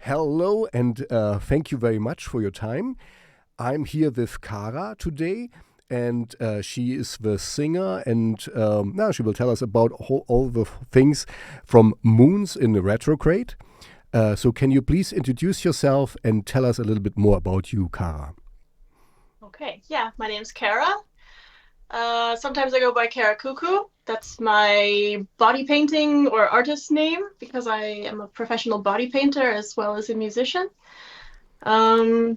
Hello, and thank you very much for your time. I'm here with Kara today, and she is the singer, and now she will tell us about all the things from Moons in Retrograde. So can you please introduce yourself and tell us a little bit more about you, Kara? Okay, yeah, my name's Kara. Sometimes I go by Kara Cuckoo. That's my body painting or artist name because I am a professional body painter as well as a musician. This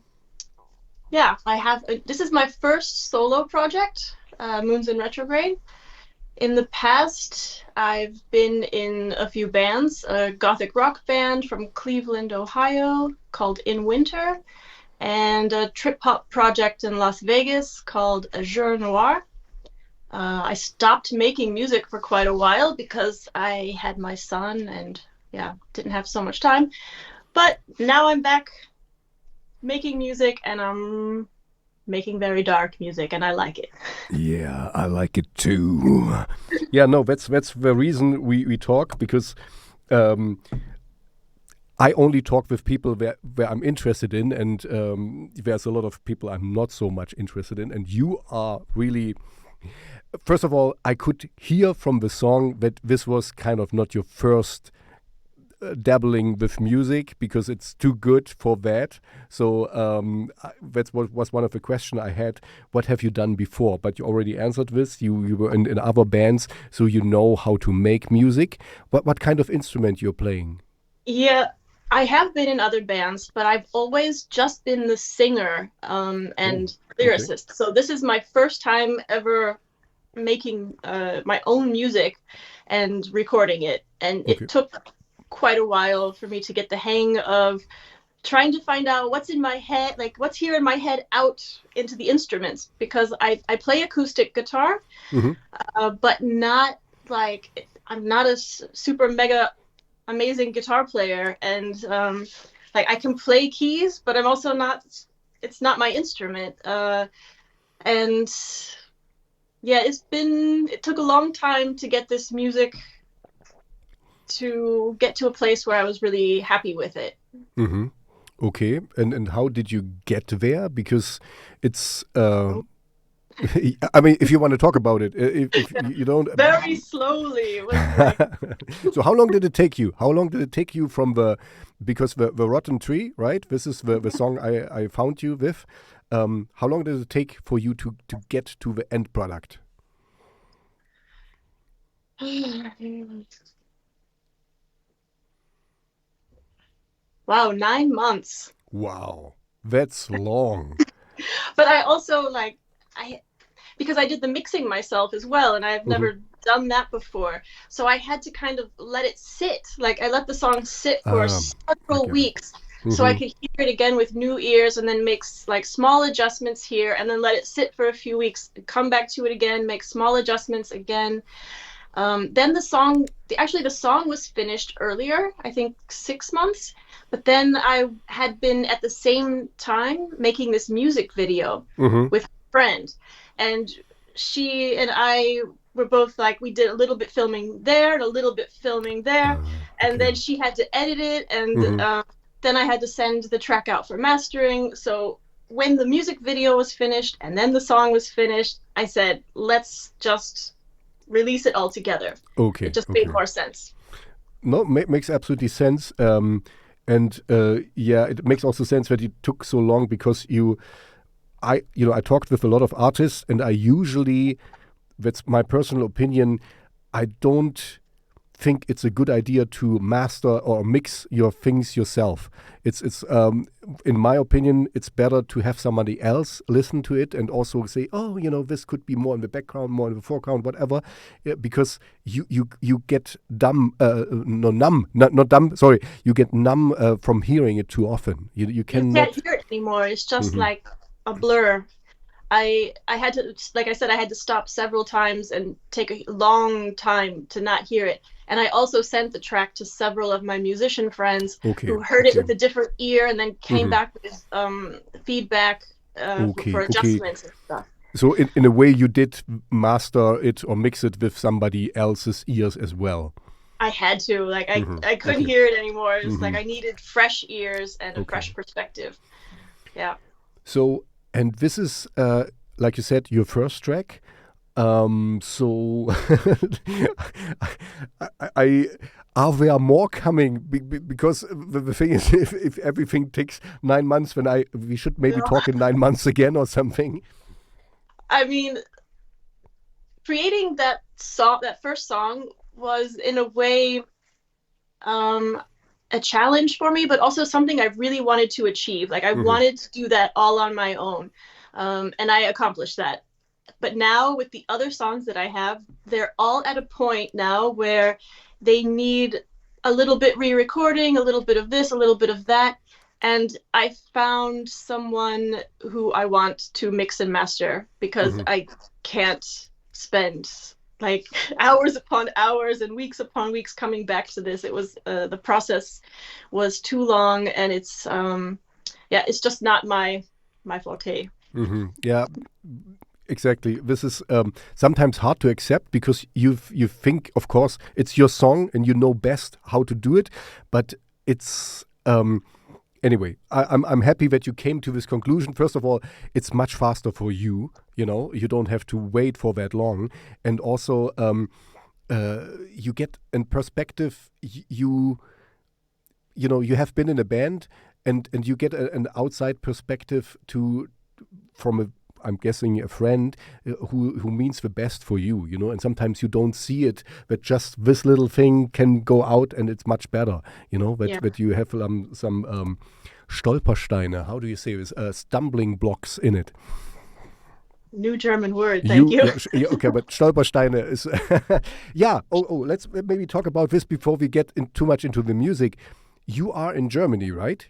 is my first solo project, Moons in Retrograde. In the past, I've been in a few bands, a gothic rock band from Cleveland, Ohio called In Winter, and a trip-hop project in Las Vegas called Azure Noir. I stopped making music for quite a while because I had my son and didn't have so much time. But now I'm back making music, and I'm making very dark music, and I like it. Yeah, I like it too. Yeah, no, that's the reason we talk, because I only talk with people where I'm interested in, and there's a lot of people I'm not so much interested in, and you are really... First of all, I could hear from the song that this was kind of not your first dabbling with music, because it's too good for that. So that's what was one of the questions I had. What have you done before? But you already answered this. You were in other bands, so you know how to make music. What kind of instrument you're playing? Yeah, I have been in other bands, but I've always just been the singer and lyricist. So this is my first time ever making my own music and recording it. And it took quite a while for me to get the hang of trying to find out what's in my head, like what's here in my head out into the instruments, because I play acoustic guitar, but not like, I'm not a super mega amazing guitar player, and like I can play keys, but I'm also not, it's not my instrument, and yeah, it took a long time to get this music to get to a place where I was really happy with it. Mm-hmm. Okay, and how did you get there? Because it's I mean, if you want to talk about it, if you don't... Very slowly. Like... So how long did it take you? How long did it take you from because the Rotten Tree, right? This is the song I found you with. How long did it take for you to get to the end product? Wow, 9 months. Wow, that's long. But I also because I did the mixing myself as well, and I've never done that before. So I had to kind of let it sit. Like I let the song sit for several weeks. So I could hear it again with new ears, and then make like small adjustments here, and then let it sit for a few weeks, come back to it again, make small adjustments again. Then the song was finished earlier, I think 6 months. But then I had been at the same time making this music video with a friend. And she and I were both like, we did a little bit filming there and a little bit filming there. And then she had to edit it. And then I had to send the track out for mastering. So when the music video was finished and then the song was finished, I said, let's just release it all together. It just made more sense. No, makes absolutely sense. And it makes also sense that it took so long, because I talked with a lot of artists, and I usually, that's my personal opinion, I don't think it's a good idea to master or mix your things yourself. It's in my opinion, it's better to have somebody else listen to it and also say, oh, this could be more in the background, more in the foreground, whatever, because you get numb. You get numb from hearing it too often. You can't hear it anymore. It's just like a blur. I had to, like I said, I had to stop several times and take a long time to not hear it. And I also sent the track to several of my musician friends who heard it with a different ear and then came back with feedback for adjustments and stuff. So in a way, you did master it or mix it with somebody else's ears as well. I had to, like, I couldn't Okay. hear it anymore. It was like I needed fresh ears and a Okay. fresh perspective. Yeah. So, and this is, like you said, your first track. So, are there more coming? Because the thing is, if everything takes 9 months, then we should maybe No. talk in 9 months again or something. I mean, creating that first song was in a way a challenge for me, but also something I really wanted to achieve. Like I wanted to do that all on my own. And I accomplished that. But now with the other songs that I have, they're all at a point now where they need a little bit re-recording, a little bit of this, a little bit of that. And I found someone who I want to mix and master because I can't spend like hours upon hours and weeks upon weeks coming back to this. It was the process was too long, and it's it's just not my forte. Yeah, exactly. This is sometimes hard to accept because you think, of course, it's your song and you know best how to do it, but it's anyway. I'm happy that you came to this conclusion. First of all, it's much faster for you. You know, you don't have to wait for that long, and also you get in perspective. You know, you have been in a band, and you get an outside perspective from I'm guessing a friend who means the best for you, you know, and sometimes you don't see it, that just this little thing can go out and it's much better, you know, that you have some Stolpersteine, how do you say this, stumbling blocks in it. New German word, thank you. Yeah, okay, but Stolpersteine is, yeah, let's maybe talk about this before we get too much into the music. You are in Germany, right?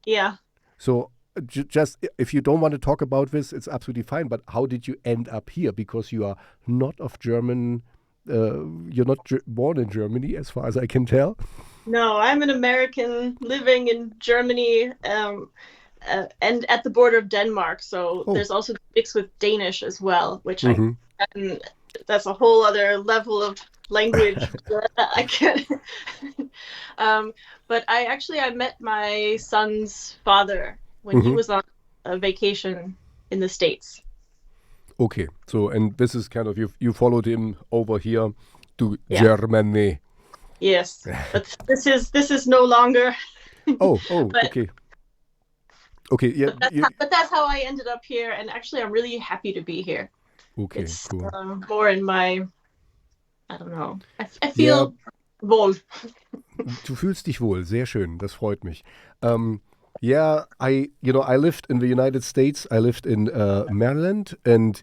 Yeah. So, just if you don't want to talk about this, it's absolutely fine. But how did you end up here? Because you are not of German, you're not born in Germany, as far as I can tell. No, I'm an American living in Germany and at the border of Denmark. So there's also mixed with Danish as well, which that's a whole other level of language I can't. But I met my son's father when he was on a vacation in the States. Okay, so and this is kind of you followed him over here to Germany. Yes, but this is no longer. Okay. Okay, yeah. But that's how I ended up here, and actually, I'm really happy to be here. Okay, it's cool. More in my, I don't know. I feel wohl. Du fühlst dich wohl, sehr schön. Das freut mich. Yeah, I lived in the United States. I lived in Maryland, and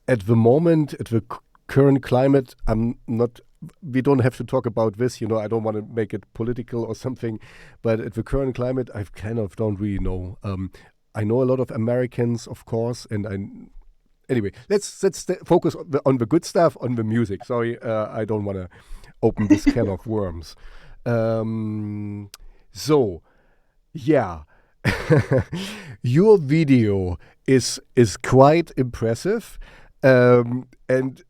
at the moment, at the current climate, we don't have to talk about this, you know, I don't want to make it political or something, but at the current climate, I kind of don't really know. I know a lot of Americans, of course, and anyway, let's focus on the good stuff, on the music. Sorry, I don't want to open this can of worms. So, yeah, your video is quite impressive, and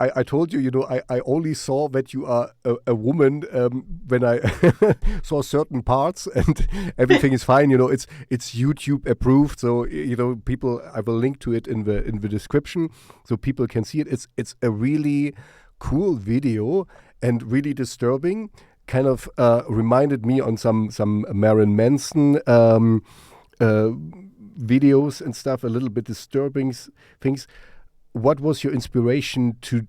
I told you, you know, I only saw that you are a woman when I saw certain parts, and everything is fine. You know, it's YouTube approved, so you know, I will link to it in the description so people can see it. It's a really cool video and really disturbing. Kind of reminded me on some Marilyn Manson videos and stuff. A little bit disturbing things. What was your inspiration to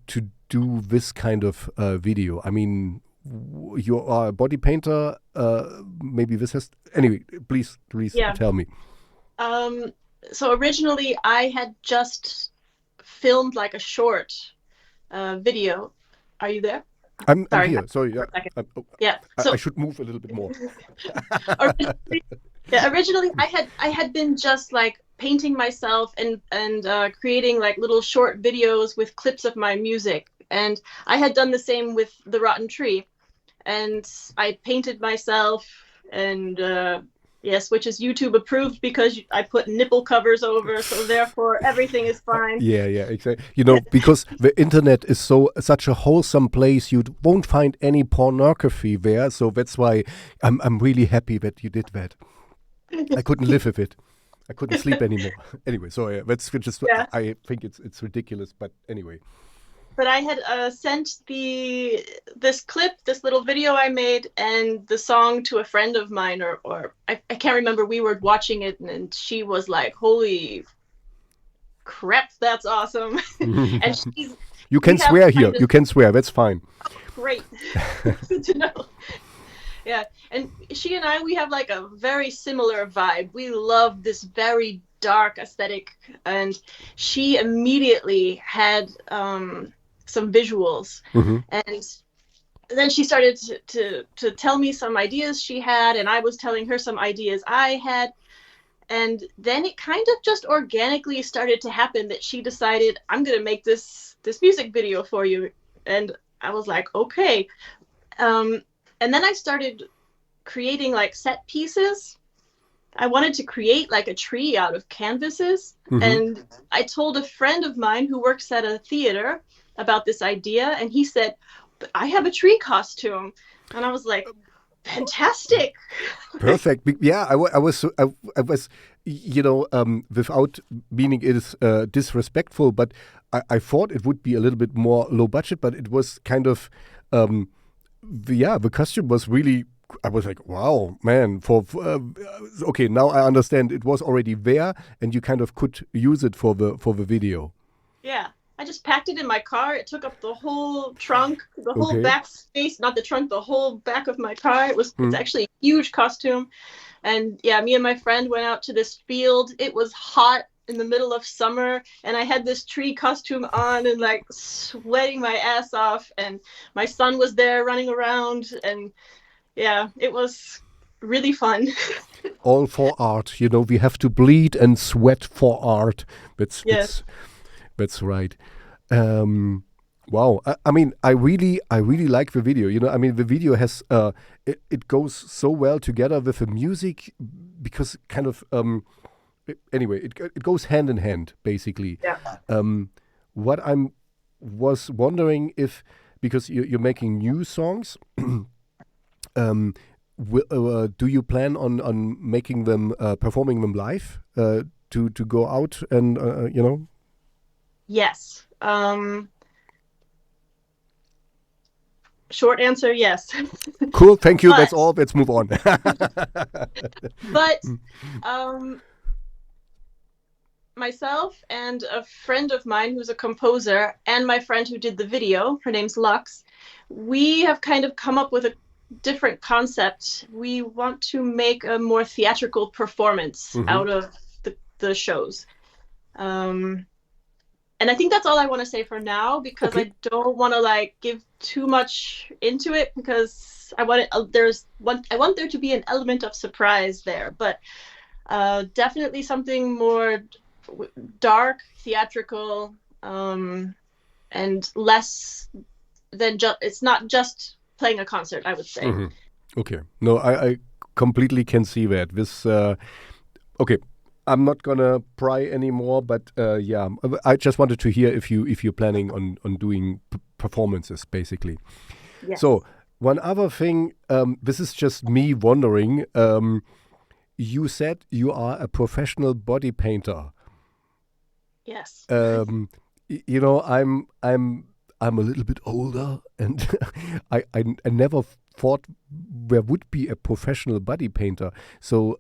do this kind of video? I mean, you are a body painter. Maybe this has... Anyway, please tell me. So originally I had just filmed like a short video. Are you there? I'm here. Sorry. Yeah. So I should move a little bit more. Originally I had been just like painting myself and creating like little short videos with clips of my music, and I had done the same with The Rotten Tree, and I painted myself and Yes, which is YouTube approved because I put nipple covers over, so therefore everything is fine. Yeah, exactly. Because the internet is such a wholesome place, you won't find any pornography there. So that's why I'm really happy that you did that. I couldn't live with it. I couldn't sleep anymore. Anyway, so that's just. Yeah. I think it's ridiculous, but anyway. But I had sent this clip, this little video I made, and the song to a friend of mine, or I can't remember. We were watching it, and she was like, "Holy crap, that's awesome!" And you can swear here. You can swear. That's fine. Great, good to know. Yeah, and she and we have like a very similar vibe. We love this very dark aesthetic, and she immediately had some visuals, and then she started to tell me some ideas she had, and I was telling her some ideas I had, and then it kind of just organically started to happen that she decided, I'm gonna make this music video for you, and I was like, okay. And then I started creating like set pieces. I wanted to create like a tree out of canvases. And I told a friend of mine who works at a theater about this idea, and he said, but I have a tree costume. And I was like, fantastic. Perfect. Yeah, I was, without meaning it is disrespectful, but I thought it would be a little bit more low budget, but it was kind of, the costume was really, I was like, wow, man, okay, now I understand it was already there and you kind of could use it for the video. Yeah. I just packed it in my car. It took up the whole trunk, the whole back space, not the trunk, the whole back of my car. It's actually a huge costume. And yeah, me and my friend went out to this field. It was hot in the middle of summer, and I had this tree costume on and like sweating my ass off, and my son was there running around, and yeah, it was really fun. All for art. We have to bleed and sweat for art. That's right. Wow. I mean, I really like the video. The video has it goes so well together with the music because kind of anyway, it goes hand in hand basically. Yeah. What was wondering if, because you're making new songs, do you plan on making them performing them live to go out and Yes. Short answer, yes. Cool, thank you. That's all. Let's move on. But myself and a friend of mine who's a composer, and my friend who did the video, her name's Lux, we have kind of come up with a different concept. We want to make a more theatrical performance out of the shows. And I think that's all I want to say for now, because I don't want to like give too much into it, because I want there to be an element of surprise there, but definitely something more dark, theatrical, and less than it's not just playing a concert, I would say. Okay. No, I completely can see that. This okay. I'm not gonna pry anymore, but yeah, I just wanted to hear if you're planning on doing performances, basically. Yes. So one other thing, this is just me wondering. You said you are a professional body painter. Yes. I'm a little bit older, and I never thought there would be a professional body painter. So.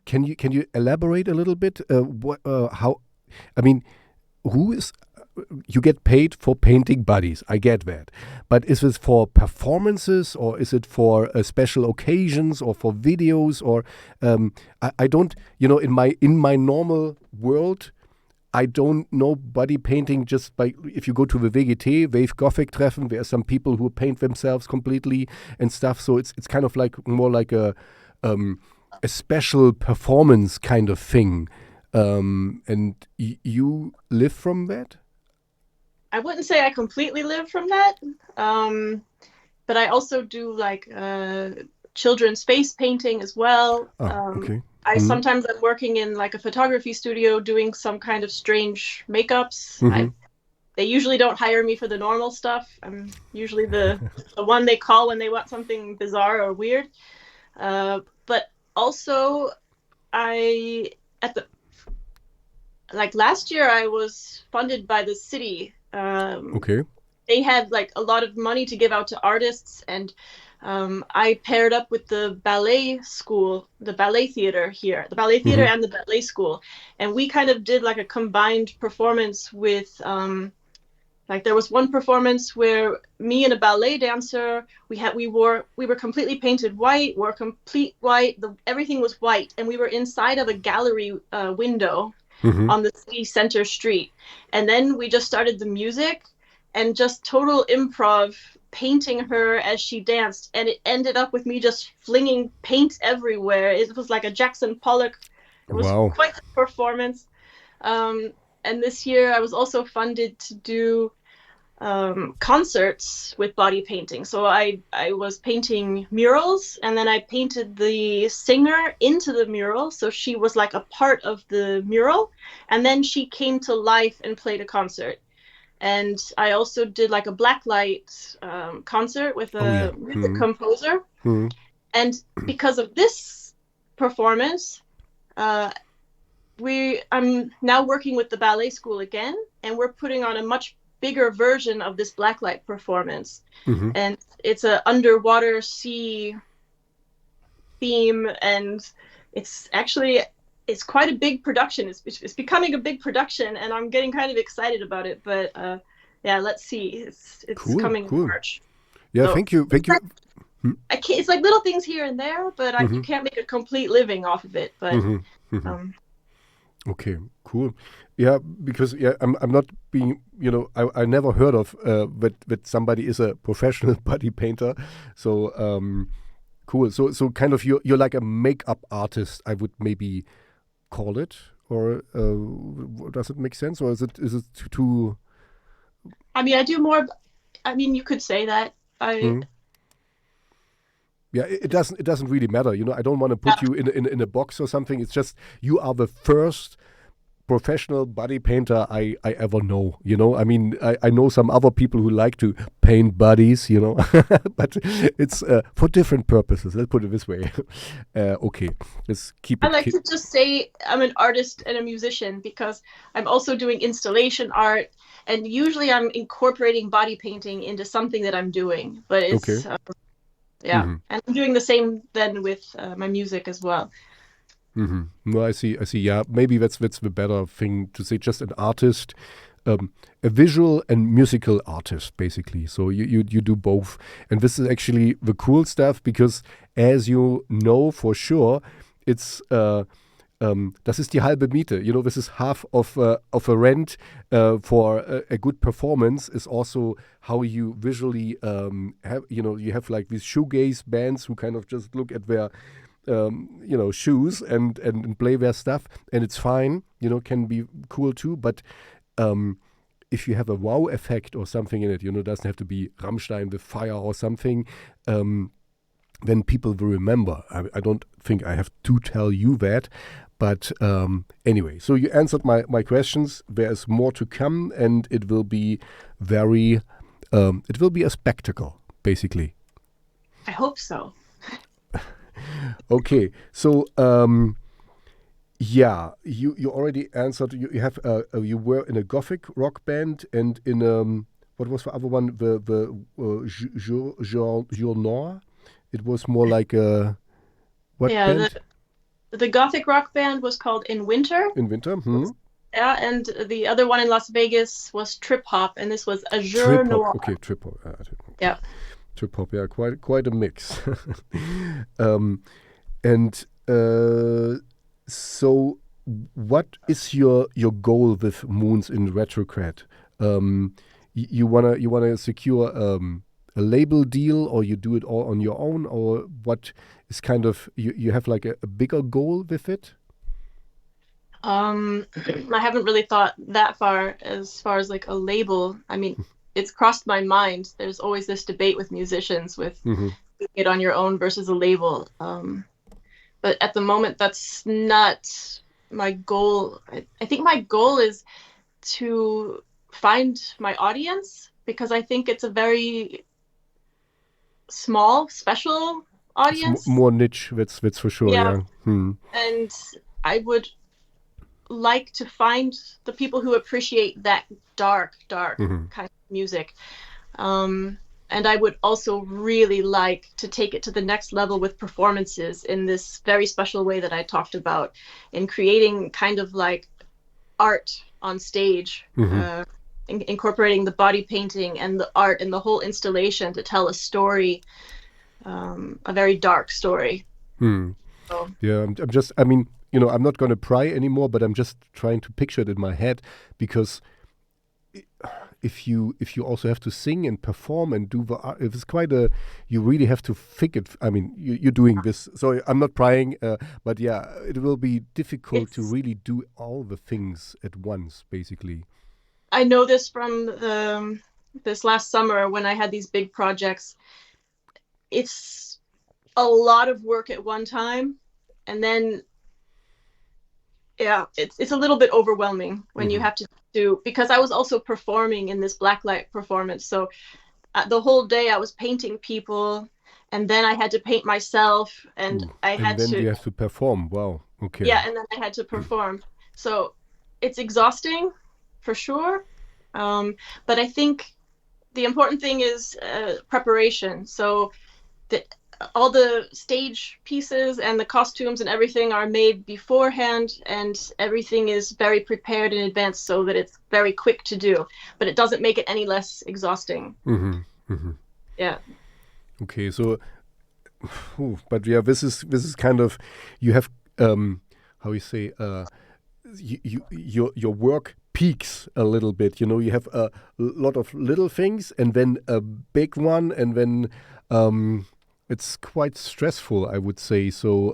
Can you elaborate a little bit? How? I mean, who is? You get paid for painting bodies. I get that, but is it for performances, or is it for special occasions, or for videos, or I don't. In my normal world, I don't know body painting just by, if you go to the WGT, Wave Gothic Treffen, there are some people who paint themselves completely and stuff. So it's kind of like more like a special performance kind of thing. And you live from that? I wouldn't say I completely live from that. But I also do like children's face painting as well. Okay. I sometimes I'm working in like a photography studio doing some kind of strange makeups. They usually don't hire me for the normal stuff. I'm usually the one they call when they want something bizarre or weird. But also, last year I was funded by the city. Okay. They had like a lot of money to give out to artists, and I paired up with the ballet school, the ballet theater here, the ballet theater and the ballet school, and we kind of did like a combined performance with like there was one performance where me and a ballet dancer, we were completely painted white, wore complete white, everything was white, and we were inside of a gallery window on the city center street. And then we just started the music and just total improv painting her as she danced, and it ended up with me just flinging paint everywhere. It was like a Jackson Pollock. It was quite a performance. And this year I was also funded to do concerts with body painting. So I was painting murals, and then I painted the singer into the mural, so she was like a part of the mural, and then she came to life and played a concert. And I also did like a blacklight concert with a music composer. And because of this performance, I'm now working with the ballet school again, and we're putting on a much bigger version of this blacklight performance. And it's an underwater sea theme, and it's quite a big production. It's becoming a big production, and I'm getting kind of excited about it. But let's see. It's coming in March. Yeah, so, thank you. It's like little things here and there, but you can't make a complete living off of it. But okay, cool. Yeah, because I'm not being, I never heard of that somebody is a professional body painter. So cool. So kind of you're like a makeup artist, I would maybe call it, or does it make sense, or is it too? I mean, I do more. I mean, you could say that. Yeah, it doesn't really matter. I don't want to put you in a box or something. It's just you are the first professional body painter I ever know. I mean, I know some other people who like to paint bodies, but it's for different purposes. Let's put it this way. Okay, let's keep it. I like to just say I'm an artist and a musician, because I'm also doing installation art, and usually I'm incorporating body painting into something that I'm doing. But it's and I'm doing the same then with my music as well. No, I see. Yeah, maybe that's the better thing to say. Just an artist, a visual and musical artist, basically. So you do both, and this is actually the cool stuff, because as you know for sure, it's das ist die halbe Miete. This is half of a rent for a good performance. Is also how you visually have. You have like these shoegaze bands who kind of just look at their shoes and play their stuff, and it's fine, can be cool too, but if you have a wow effect or something in it, it doesn't have to be Rammstein with fire or something, then people will remember. I don't think I have to tell you that, but anyway, so you answered my questions. There's more to come, and it will be it will be a spectacle, basically. I hope so. Okay, so you already answered. You have you were in a gothic rock band, and in what was the other one? The Journal. It was more like a band? The gothic rock band was called In Winter. In Winter. Yeah, and the other one in Las Vegas was Trip Hop, and this was Azure Noir. Okay, Trip Hop. Yeah. Trip Hop, yeah, quite a mix. So what is your goal with Moons in Retrograde? You wanna secure a label deal, or you do it all on your own, or what is kind of you have like a bigger goal with it? I haven't really thought that far as like a label. I mean, it's crossed my mind. There's always this debate with musicians with doing it on your own versus a label. But at the moment, that's not my goal. I think my goal is to find my audience, because I think it's a very small, special audience. It's more niche, that's for sure. Yeah. And I would like to find the people who appreciate that dark kind of music. And I would also really like to take it to the next level with performances in this very special way that I talked about, in creating kind of like art on stage, incorporating the body painting and the art and the whole installation to tell a story, a very dark story. So. Yeah, I'm just, I mean, I'm not going to pry anymore, but I'm just trying to picture it in my head, because if you also have to sing and perform and do the art, it's quite you really have to think it. I mean, you're doing this, so I'm not prying, but yeah, it will be difficult to really do all the things at once, basically. I know this from this last summer when I had these big projects. It's a lot of work at one time, and then it's a little bit overwhelming when you have to do, because I was also performing in this blacklight performance. So the whole day I was painting people, and then I had to paint myself, and then you have to perform. Wow. Okay. Yeah, and then I had to perform. So it's exhausting, for sure. But I think the important thing is preparation. So that all the stage pieces and the costumes and everything are made beforehand, and everything is very prepared in advance so that it's very quick to do, but it doesn't make it any less exhausting. Yeah. Okay, so, but yeah, this is kind of, you have, how you say, your work peaks a little bit. You have a lot of little things and then a big one, and then it's quite stressful, I would say. So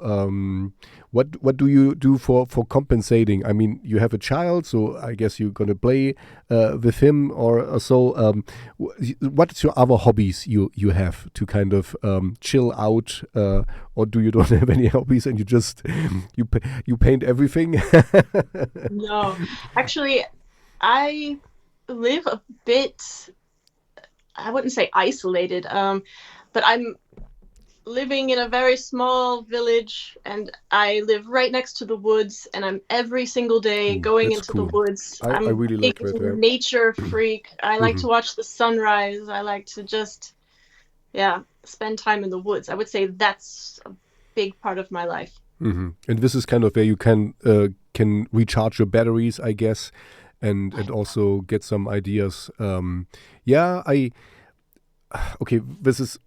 what do you do for compensating? I mean, you have a child, so I guess you're going to play with him or so. What's your other hobbies you have to kind of chill out, or do you don't have any hobbies and you just you paint everything? No, actually, I live a bit, I wouldn't say isolated, but I'm living in a very small village, and I live right next to the woods, and I'm every single day going into the woods. I really like that. I'm a nature freak. I like to watch the sunrise. I like to just, spend time in the woods. I would say that's a big part of my life. And this is kind of where you can recharge your batteries, I guess, and also get some ideas. Okay, this is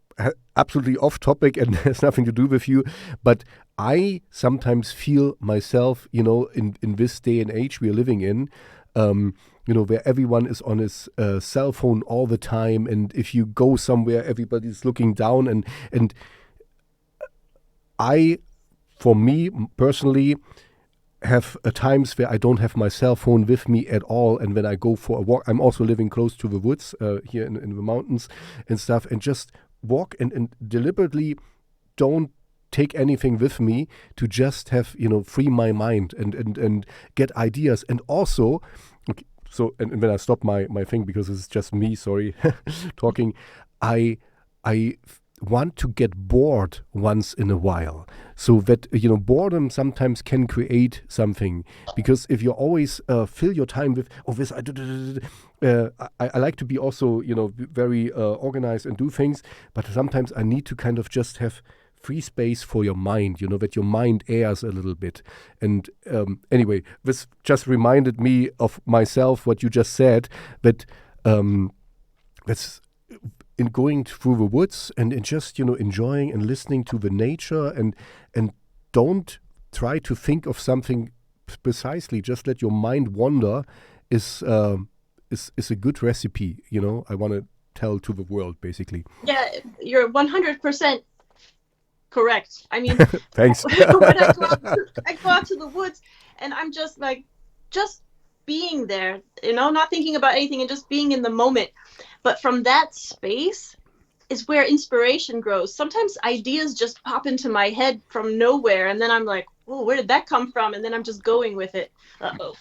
absolutely off topic and has nothing to do with you, but I sometimes feel myself, in this day and age we are living in, where everyone is on his cell phone all the time, and if you go somewhere, everybody's looking down, and for me personally, have times where I don't have my cell phone with me at all, and when I go for a walk, I'm also living close to the woods here in the mountains and stuff, and just walk and deliberately don't take anything with me to just have, free my mind and get ideas. And also, okay, so and when I stop my thing, because it's just me, sorry, talking, I want to get bored once in a while, so that boredom sometimes can create something, because if you always fill your time with this, I like to be also very organized and do things, but sometimes I need to kind of just have free space for your mind, that your mind airs a little bit. And anyway, this just reminded me of myself, what you just said, that that's in going through the woods and just enjoying and listening to the nature, and don't try to think of something precisely, just let your mind wander, is a good recipe, I want to tell to the world, basically. Yeah, you're 100% correct. I mean, thanks. When I go out to the woods, and I'm just being there, not thinking about anything and just being in the moment. But from that space, is where inspiration grows. Sometimes ideas just pop into my head from nowhere, and then I'm like, "Whoa, where did that come from?" And then I'm just going with it. Uh-oh.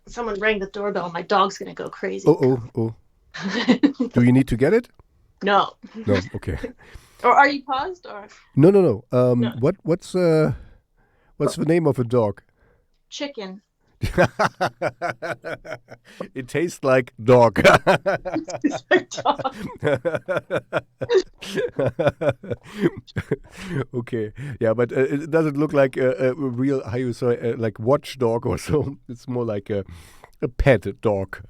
Someone rang the doorbell. My dog's gonna go crazy. Oh. Do you need to get it? No. No. Okay. Or are you paused? Or No. No. What's the name of a dog? Chicken. It tastes like dog. It's like dog. Okay, yeah, but it doesn't look like a real, how you say, like watchdog or so. It's more like a pet dog.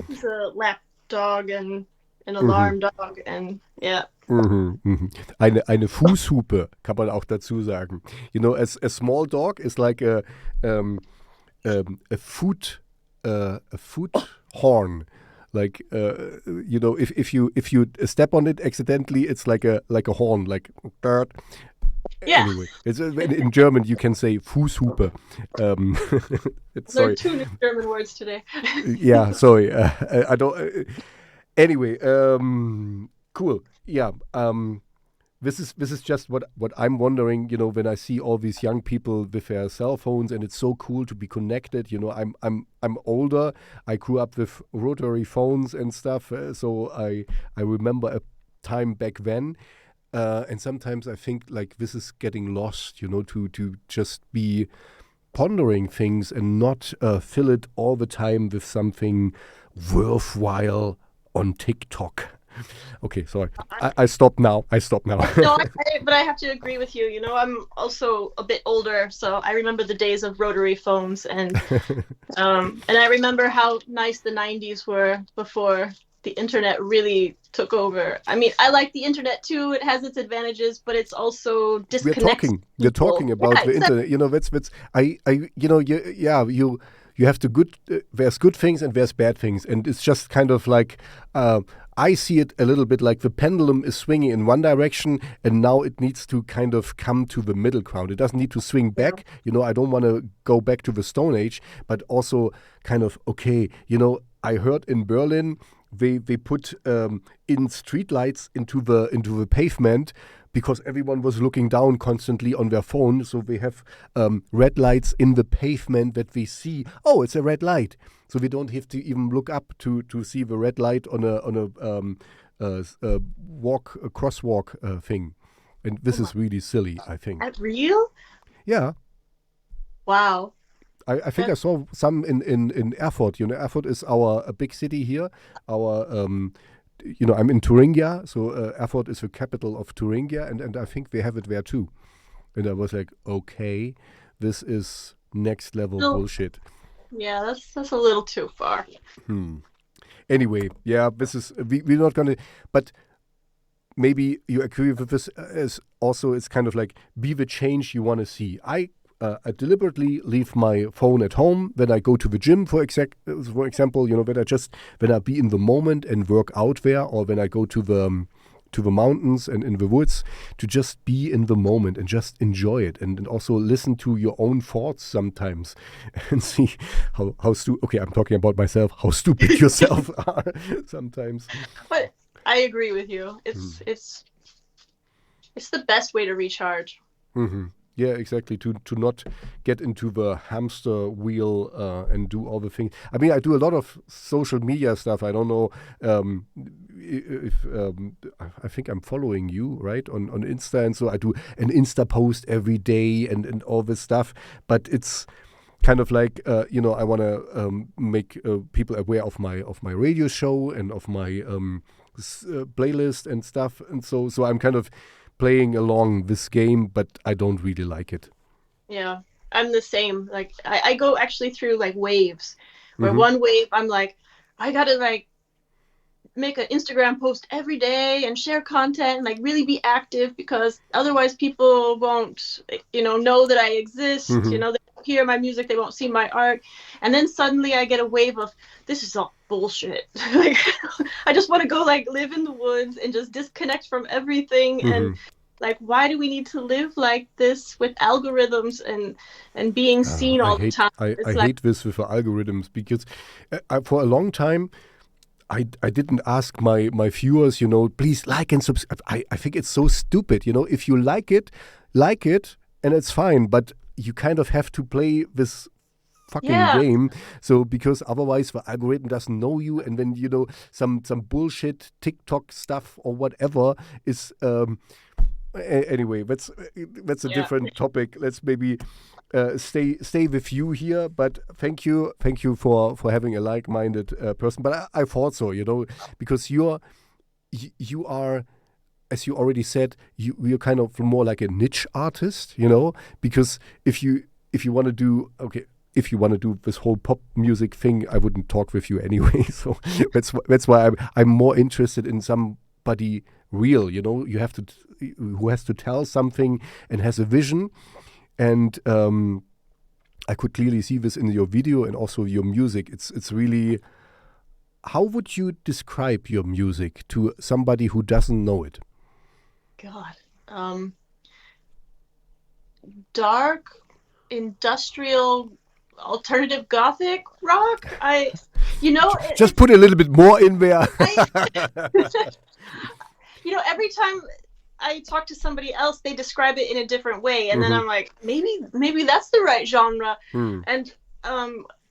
It's a lap dog and an alarm dog, and yeah. Eine Fußhupe kann man auch dazu sagen. You know, a small dog is like a foot horn. Like you know, if you step on it accidentally, it's like a horn, like dirt. Yeah. Anyway, it's in German you can say Fußhupe. Sorry. Learned 2 new German words today. Yeah, sorry. I don't. Anyway, cool. Yeah. This is just what I'm wondering. You know, when I see all these young people with their cell phones, and it's so cool to be connected. You know, I'm older. I grew up with rotary phones and stuff, so I remember a time back then. And sometimes I think like this is getting lost. You know, to just be pondering things and not fill it all the time with something worthwhile on TikTok. Okay, sorry. I stop now. No, but I have to agree with you. You know, I'm also a bit older, so I remember the days of rotary phones, and I remember how nice the 90s were before the internet really took over. I mean, I like the internet too. It has its advantages, but it's also disconnects. We're talking about the internet. You know, that's you know, you have the good. There's good things and there's bad things, and it's just kind of like. I see it a little bit like the pendulum is swinging in one direction, and now it needs to kind of come to the middle ground. It doesn't need to swing back. You know, I don't want to go back to the Stone Age, but also kind of, okay, you know, I heard in Berlin they put in streetlights into the pavement because everyone was looking down constantly on their phone. So they have red lights in the pavement that we see. Oh, it's a red light. So we don't have to even look up to see the red light on a crosswalk thing. And this is really silly, I think. That real? Yeah. Wow. I think I saw some in Erfurt. You know, Erfurt is a big city here. You know, I'm in Thuringia, so Erfurt is the capital of Thuringia, and I think they have it there too. And I was like, okay, this is next level bullshit. Yeah, that's a little too far. Anyway, yeah, this is we're not gonna. But maybe you agree with this. As also, it's kind of like be the change you want to see. I deliberately leave my phone at home when I go to the gym, for example, you know, when I be in the moment and work out there, or when I go to the mountains and in the woods, to just be in the moment and just enjoy it, and also listen to your own thoughts sometimes and see how stupid. Okay, I'm talking about myself. How stupid yourself are sometimes. But I agree with you. It's the best way to recharge. Mm-hmm. Yeah, exactly. To not get into the hamster wheel and do all the things. I mean, I do a lot of social media stuff. I don't know if I think I'm following you, right, on Insta, and so I do an Insta post every day and all this stuff. But it's kind of like you know, I want to make people aware of my radio show and of my playlist and stuff, and so I'm kind of playing along this game, but I don't really like it. Yeah, I'm the same. Like I go actually through like waves, where one wave I'm like, I gotta like make an Instagram post every day and share content and like really be active, because otherwise people won't, you know that I exist. You know, they won't hear my music, they won't see my art. And then suddenly I get a wave of, this is all bullshit. Like I just want to go like live in the woods and just disconnect from everything. And like, why do we need to live like this with algorithms and being seen all the time? I hate this with the algorithms, because for a long time I didn't ask my viewers, please like and subscribe. I think it's so stupid, if you like it, and it's fine, but you kind of have to play this fucking game. So because otherwise the algorithm doesn't know you, and then some bullshit TikTok stuff or whatever is anyway, that's a different topic. Let's maybe stay with you here, but thank you for having a like-minded person. But I thought so, because you are, as you already said, you're kind of more like a niche artist, because if you want to do this whole pop music thing, I wouldn't talk with you anyway. So that's why I'm more interested in somebody real, you have to, who has to tell something and has a vision. And I could clearly see this in your video and also your music. It's really, how would you describe your music to somebody who doesn't know it? God, dark, industrial, alternative gothic rock. Just put a little bit more in there. Every time I talk to somebody else, they describe it in a different way, and then I'm like, maybe that's the right genre. And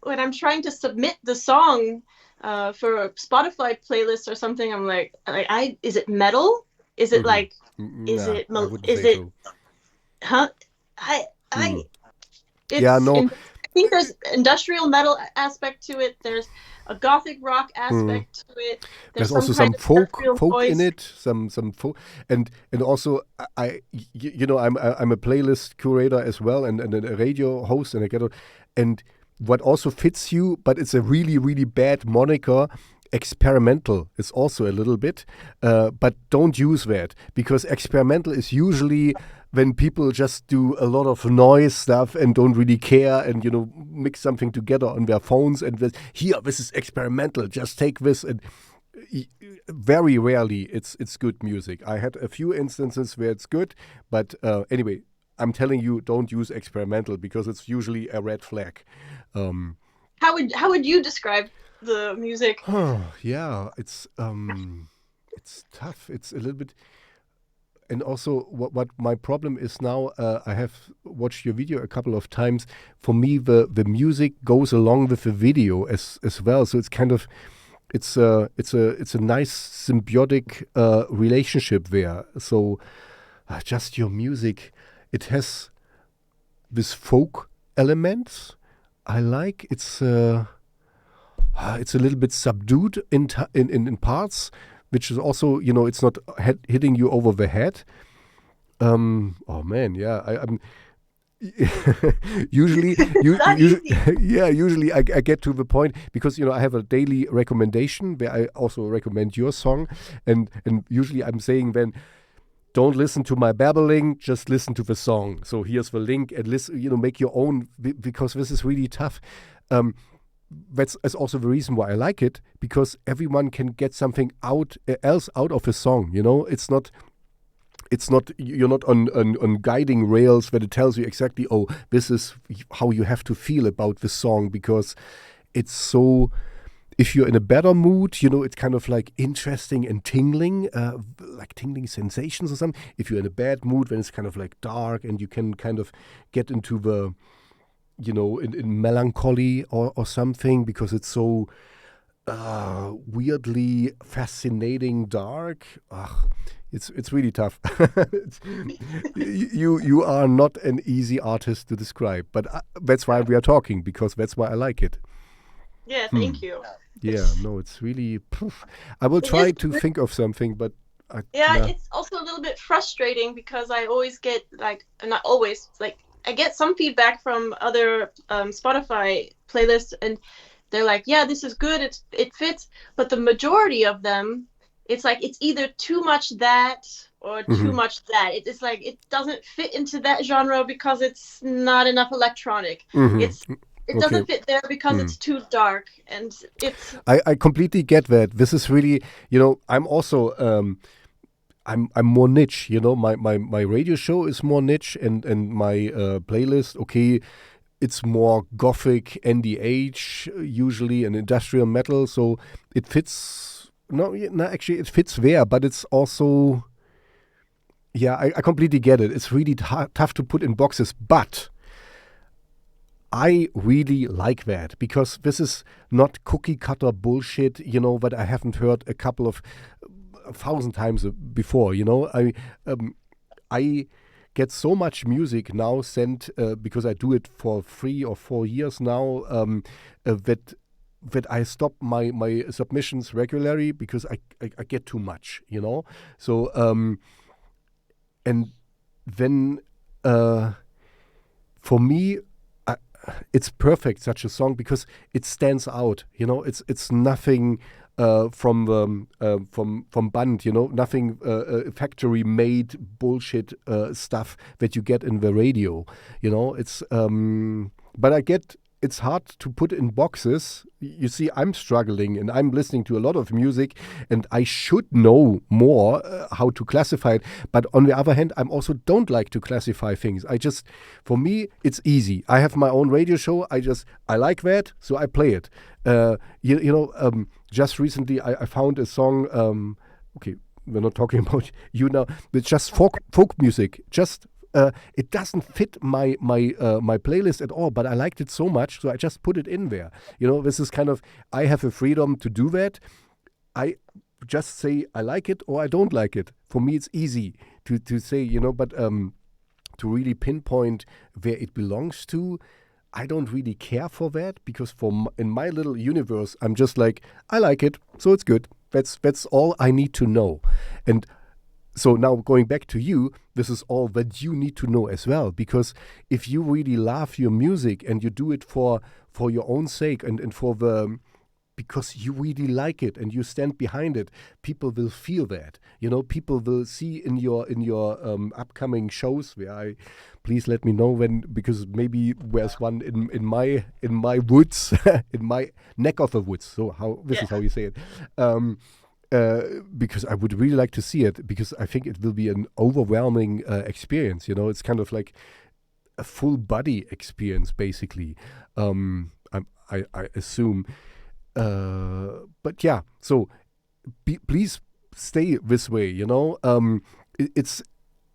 when I'm trying to submit the song for a Spotify playlist or something, I'm like, is it metal? Is it like, is it? Huh? I think there's industrial metal aspect to it. There's a gothic rock aspect to it. There's also some folk in it, some folk, and also I'm a playlist curator as well, and a radio host, and what also fits you, but it's a really, really bad moniker. Experimental is also a little bit, but don't use that, because experimental is usually when people just do a lot of noise stuff and don't really care, and mix something together on their phones, and this is experimental, just take this. And very rarely it's good music. I had a few instances where it's good, but anyway, I'm telling you, don't use experimental, because it's usually a red flag. How would you describe the music? It's tough. It's a little bit. And also, what my problem is now, I have watched your video a couple of times. For me, the music goes along with the video as well. So it's kind of, it's a nice symbiotic relationship there. So just your music, it has this folk elements. I like it's a little bit subdued in parts, which is also, it's not hitting you over the head. I'm usually I get to the point, because I have a daily recommendation where I also recommend your song, and usually I'm saying then, don't listen to my babbling, just listen to the song. So here's the link, and listen, make your own, because this is really tough. That's also the reason why I like it, because everyone can get something else out of a song. It's not you're not on guiding rails where it tells you exactly, oh, this is how you have to feel about the song, because it's so. If you're in a better mood, it's kind of like interesting and tingling, like tingling sensations or something. If you're in a bad mood, then it's kind of like dark, and you can kind of get into the, in melancholy or something, because it's so weirdly fascinating dark. It's really tough. You are not an easy artist to describe, but that's why we are talking, because that's why I like it. Yeah, thank you. It's really. I will try to think of something, but. It's also a little bit frustrating, because I always get not always, I get some feedback from other Spotify playlists, and they're like, yeah, this is good, it fits, but the majority of them, it's like it's either too much that or too much that. It's like it doesn't fit into that genre because it's not enough electronic. It doesn't fit there because it's too dark, and it's. I completely get that. This is really, I'm also. I'm more niche, my radio show is more niche, and my playlist, it's more gothic, NDH usually, and industrial metal, so it fits no, actually it fits there, but it's also, yeah, I completely get it. It's really tough to put in boxes, but I really like that because this is not cookie cutter bullshit, that I haven't heard a couple of 1,000 times before. I get so much music now sent because I do it for 3 or 4 years now that I stop my submissions regularly because I get too much, So and then for me, it's perfect, such a song, because it stands out. It's nothing from Band, nothing factory made bullshit stuff that you get in the radio. It's but I get. It's hard to put in boxes. You see, I'm struggling and I'm listening to a lot of music and I should know more how to classify it. But on the other hand, I also don't like to classify things. For me, it's easy. I have my own radio show. I like that, so I play it. Just recently I found a song, okay, we're not talking about you now, it's just folk music, it doesn't fit my playlist at all, but I liked it so much, so I just put it in there. This is kind of, I have a freedom to do that. I just say I like it or I don't like it. For me, it's easy to say, but to really pinpoint where it belongs to, I don't really care for that, because in my little universe, I'm just like, I like it, so it's good. That's all I need to know. And so now going back to you, this is all that you need to know as well, because if you really love your music and you do it for your own sake and because you really like it and you stand behind it, people will feel that. People will see in your upcoming shows where please let me know when, because maybe there's one in my woods, in my neck of the woods. So this is how you say it. Because I would really like to see it, because I think it will be an overwhelming experience. It's kind of like a full body experience, basically. I assume. But yeah, so please stay this way. It's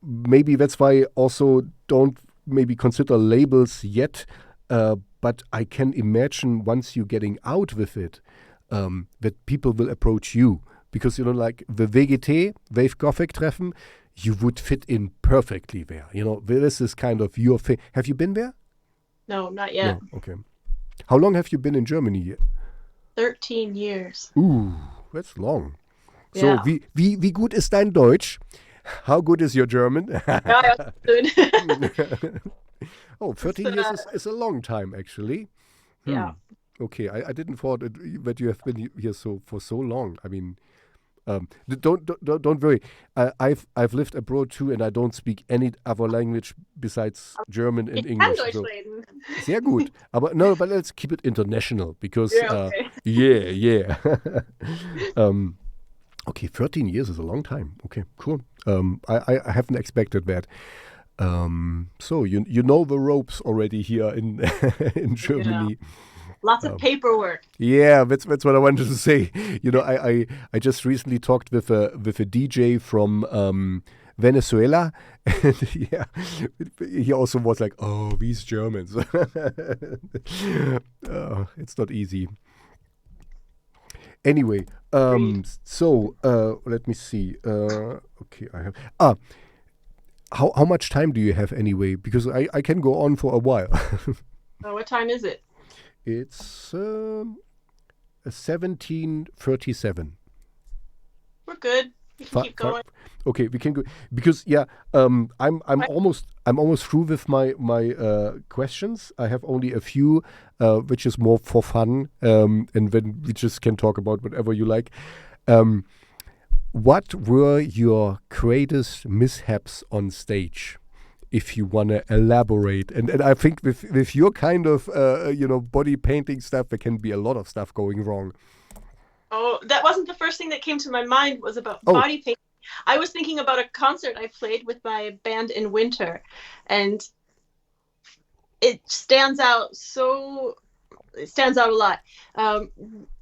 maybe that's why I also don't maybe consider labels yet. But I can imagine once you're getting out with it, that people will approach you. Because, like the WGT, Wave Gothic Treffen, you would fit in perfectly there. This is kind of your thing. Have you been there? No, not yet. No, okay. How long have you been in Germany? 13 years. Ooh, that's long. Yeah. So, wie gut ist dein Deutsch? How good is your German? Yeah, good. Oh, 13 years is a long time, actually. Yeah. Okay, I didn't thought that you have been here for so long. I mean, don't worry. I've lived abroad too, and I don't speak any other language besides German and English. Deutsch So. reden. Sehr gut. But let's keep it international, because Okay. yeah. Okay, 13 years is a long time. Okay, cool. I haven't expected that. So you know the ropes already here in in Germany. Yeah. Lots of paperwork. Yeah, that's what I wanted to say. I just recently talked with a DJ from Venezuela, and yeah, he also was like, "Oh, these Germans." It's not easy. Anyway, so let me see. Okay, I have. How much time do you have anyway? Because I can go on for a while. What time is it? It's 17:37. We're good. We can keep going. Okay, we can go, because I'm almost through with my questions. I have only a few, which is more for fun, and then we just can talk about whatever you like. What were your greatest mishaps on stage, if you want to elaborate? And I think with your kind of body painting stuff, there can be a lot of stuff going wrong. Oh, that wasn't the first thing that came to my mind, was about body painting. I was thinking about a concert I played with my band in winter, and it stands out a lot.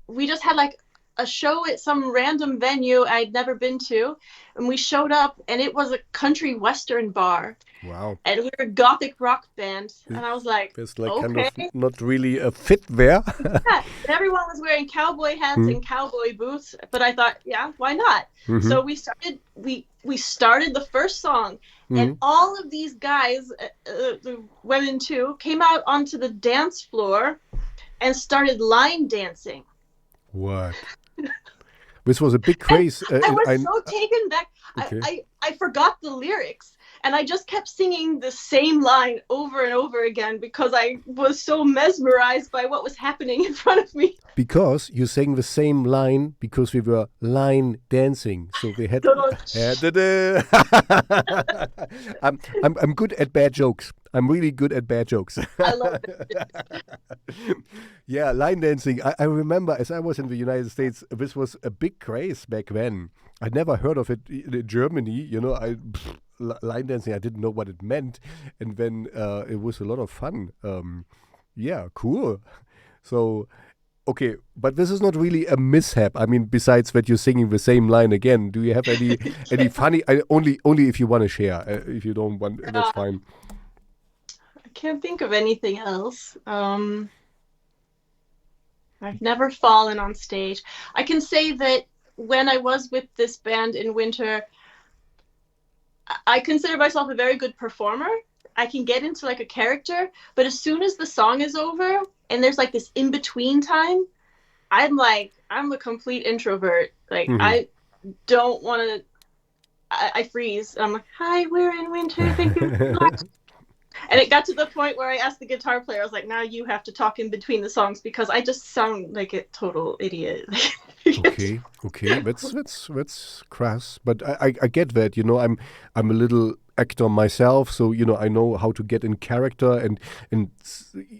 We just had like a show at some random venue I'd never been to, and we showed up, and it was a country western bar. Wow. And we were a gothic rock band, and I was like, There's like okay. kind of not really a fit there. Yeah, and everyone was wearing cowboy hats and cowboy boots, but I thought, yeah, why not? So we started the first song, and all of these guys, the women too, came out onto the dance floor and started line dancing. What? This was a big craze. I was so taken back. Okay. I forgot the lyrics, and I just kept singing the same line over and over again because I was so mesmerized by what was happening in front of me. Because you sang the same line because we were line dancing, so we had. I'm good at bad jokes. I'm really good at bad jokes. I love it. Yeah, line dancing. I remember as I was in the United States, this was a big craze back then. I'd never heard of it in Germany. Line dancing, I didn't know what it meant. And then it was a lot of fun. Yeah, cool. So, okay, but this is not really a mishap. I mean, besides that you're singing the same line again, do you have any funny, only if you want to share. If you don't want, that's fine. I can't think of anything else. I've never fallen on stage. I can say that when I was with this band in winter, I consider myself a very good performer. I can get into like a character, but as soon as the song is over and there's like this in-between time, I'm a complete introvert. Like I don't want to, I freeze. I'm like, hi, we're in winter. Thank you. And it got to the point where I asked the guitar player, I was like, now you have to talk in between the songs because I just sound like a total idiot. Okay, that's crass, but I get that. I'm a little actor myself, so I know how to get in character, and in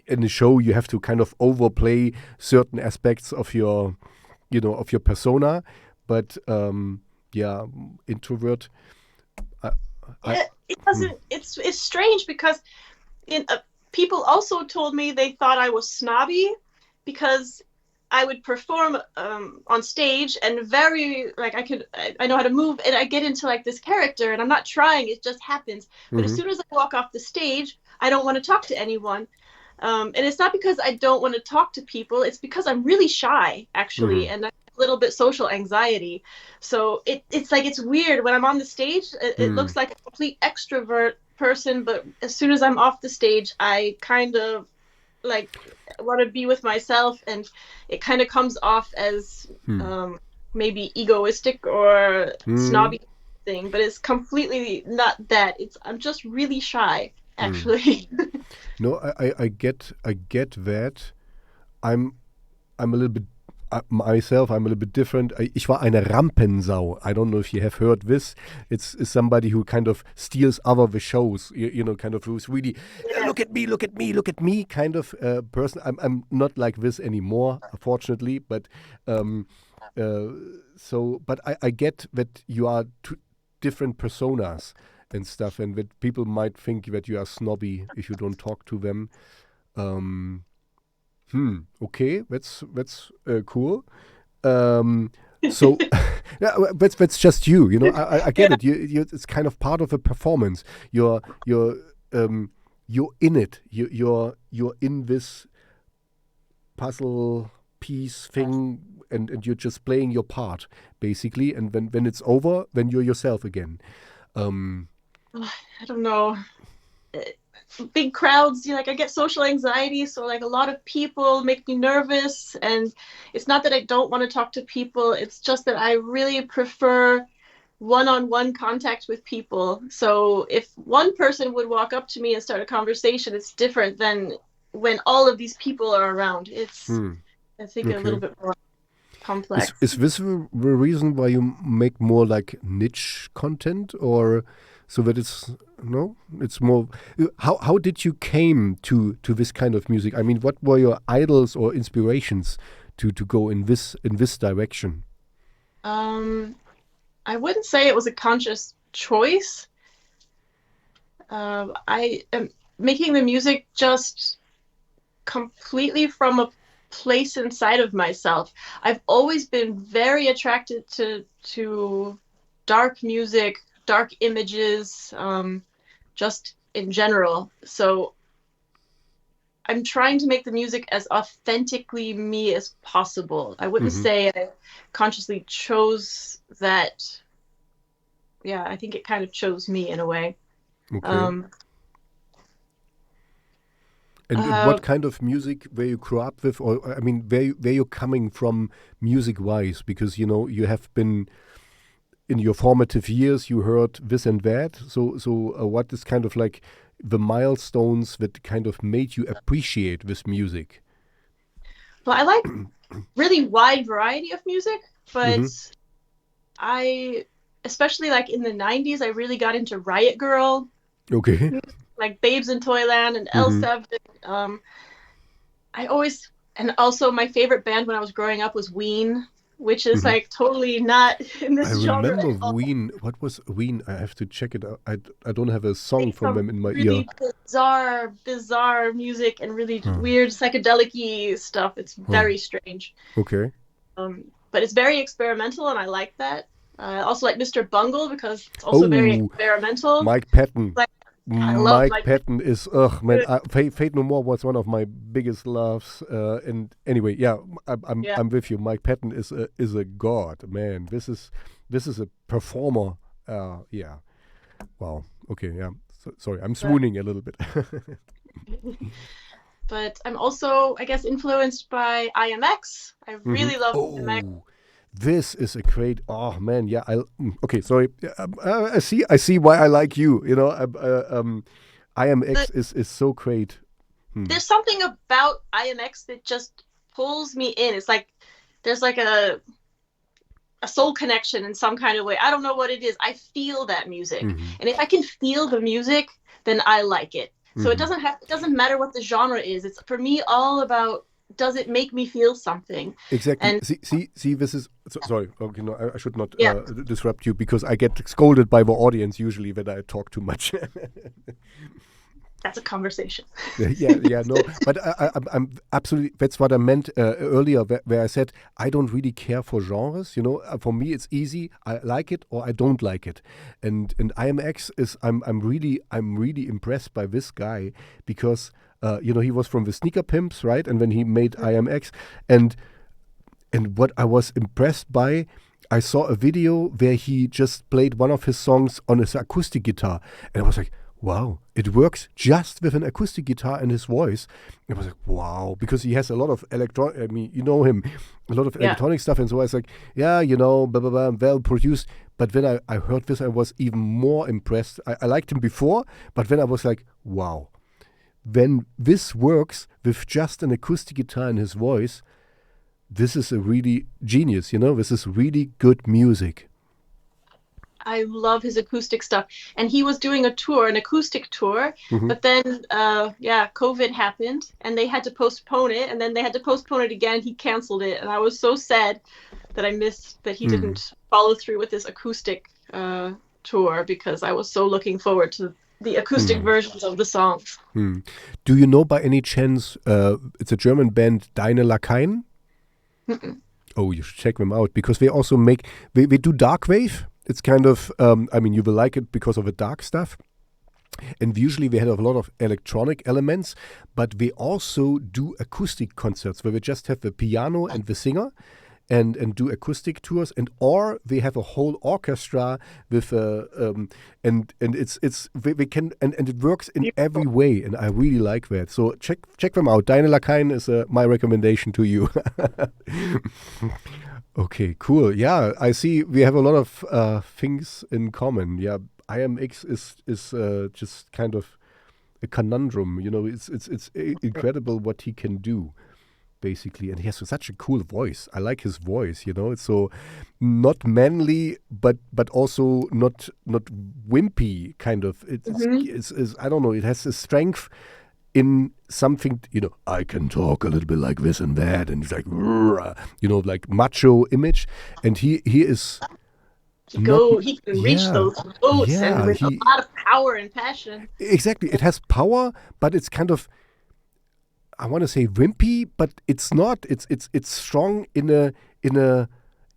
the show you have to kind of overplay certain aspects of your of your persona. But yeah, introvert. It doesn't. It's strange because people also told me they thought I was snobby because I would perform on stage and very like I know how to move and I get into like this character and I'm not trying, it just happens. But as soon as I walk off the stage, I don't want to talk to anyone. And it's not because I don't want to talk to people, it's because I'm really shy actually, and I have a little bit social anxiety. So it's like it's weird when I'm on the stage, it looks like a complete extrovert person, but as soon as I'm off the stage, I kind of like want to be with myself, and it kind of comes off as maybe egoistic or snobby thing, but it's completely not that. I'm just really shy actually. No, I get that. I'm a little bit myself. I'm a little bit different. Ich war eine Rampensau. I don't know if you have heard this. It's somebody who kind of steals other the shows. Kind of who's really look at me kind of person. I'm not like this anymore, fortunately. But but I get that you are two different personas and stuff, and that people might think that you are snobby if you don't talk to them. Okay, that's cool. So that's just you. I get it. You it's kind of part of a performance. You're in it. You're in this puzzle piece thing, and you're just playing your part basically. And when it's over, then you're yourself again. I don't know. Big crowds, I get social anxiety, so like a lot of people make me nervous, and it's not that I don't want to talk to people, it's just that I really prefer one-on-one contact with people. So if one person would walk up to me and start a conversation, it's different than when all of these people are around. It's I think a little bit more complex. Is this the reason why you make more like niche content, or so that it's more? How did you came to this kind of music? I mean, what were your idols or inspirations to go in this direction? I wouldn't say it was a conscious choice. I am making the music just completely from a place inside of myself. I've always been very attracted to dark music, dark images, just in general. So I'm trying to make the music as authentically me as possible. I wouldn't say I consciously chose that. Yeah, I think it kind of chose me in a way. Okay. And what kind of music were you grew up with, or I mean, where you coming from music-wise? Because you have been in your formative years, you heard this and that. So what is kind of like the milestones that kind of made you appreciate this music? Well, I like really wide variety of music, but I, especially like in the 90s, I really got into Riot Girl. Okay. Like Babes in Toyland and L7. And also my favorite band when I was growing up was Ween, which is like totally not in this genre. I remember Ween. What was Ween? I have to check it out. I don't have a song from them in my really ear. Bizarre music and really weird psychedelic-y stuff. It's very strange. Okay. But it's very experimental, and I like that. I also like Mr. Bungle because it's also very experimental. Mike Patton. Like, Mike Patton is man. Fate No More was one of my biggest loves. And anyway, yeah, I'm with you. Mike Patton is a god, man. This is a performer. Yeah. Wow. Okay. Yeah. Sorry, I'm swooning a little bit. But I'm also, I guess, influenced by IMX. I really love IMX. This is a great. Oh man, yeah. Okay, sorry. I see why I like you. IMX is so great. There's something about IMX that just pulls me in. It's like there's like a soul connection in some kind of way. I don't know what it is. I feel that music, and if I can feel the music, then I like it. So it doesn't matter what the genre is. It's for me all about, does it make me feel something? Exactly. And see, this is sorry. Okay, no, I should not disrupt you because I get scolded by the audience usually when I talk too much. That's a conversation. No, but I'm absolutely. That's what I meant earlier, where I said I don't really care for genres. For me it's easy. I like it or I don't like it. And IMX is I'm really impressed by this guy because he was from the Sneaker Pimps, right? And then he made IMX, and what I was impressed by, I saw a video where he just played one of his songs on his acoustic guitar, and I was like, wow, it works just with an acoustic guitar and his voice. I was like, wow, because he has a lot of electronic, I mean, you know him, a lot of electronic stuff. And so I was like, blah, blah, blah, well produced. But when I heard this, I was even more impressed. I liked him before, but then I was like, wow, when this works with just an acoustic guitar and his voice, this is a really genius, this is really good music. I love his acoustic stuff. And he was doing an acoustic tour, but then, COVID happened and they had to postpone it, and then they had to postpone it again. He canceled it. And I was so sad that I missed that he didn't follow through with this acoustic tour, because I was so looking forward to the acoustic versions of the songs. Do you know by any chance, it's a German band, Deine Lakaien? Oh, you should check them out, because they also they do Darkwave. It's kind of, you will like it because of the dark stuff. And usually they have a lot of electronic elements, but they also do acoustic concerts where they just have the piano and the singer and do acoustic tours, or they have a whole orchestra with and it's they can and it works in every way, and I really like that. So check them out. Deine Lakaien is my recommendation to you. Okay, cool. Yeah, I see we have a lot of things in common. Yeah, IMX is just kind of a conundrum. It's incredible what he can do, basically, and he has such a cool voice. I like his voice. It's so not manly, but also not wimpy. Kind of. It's I don't know. It has a strength in something, I can talk a little bit like this and that, and it's like, like macho image, and he is. He can reach those notes and with a lot of power and passion. Exactly, it has power, but it's kind of, I want to say wimpy, but it's not. It's strong in a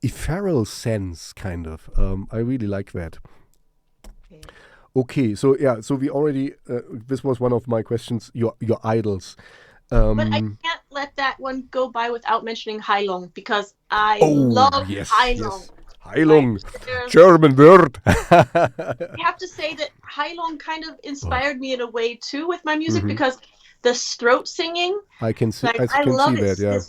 ethereal sense, kind of. I really like that. Okay, so yeah, so we already. This was one of my questions. Your idols. But I can't let that one go by without mentioning Heilong, because I love yes, Heilong. yes. Heilong, Like, German word. I have to say that Heilong kind of inspired me in a way too with my music, because the throat singing, I can see. like, I I can love see that. it. Yeah.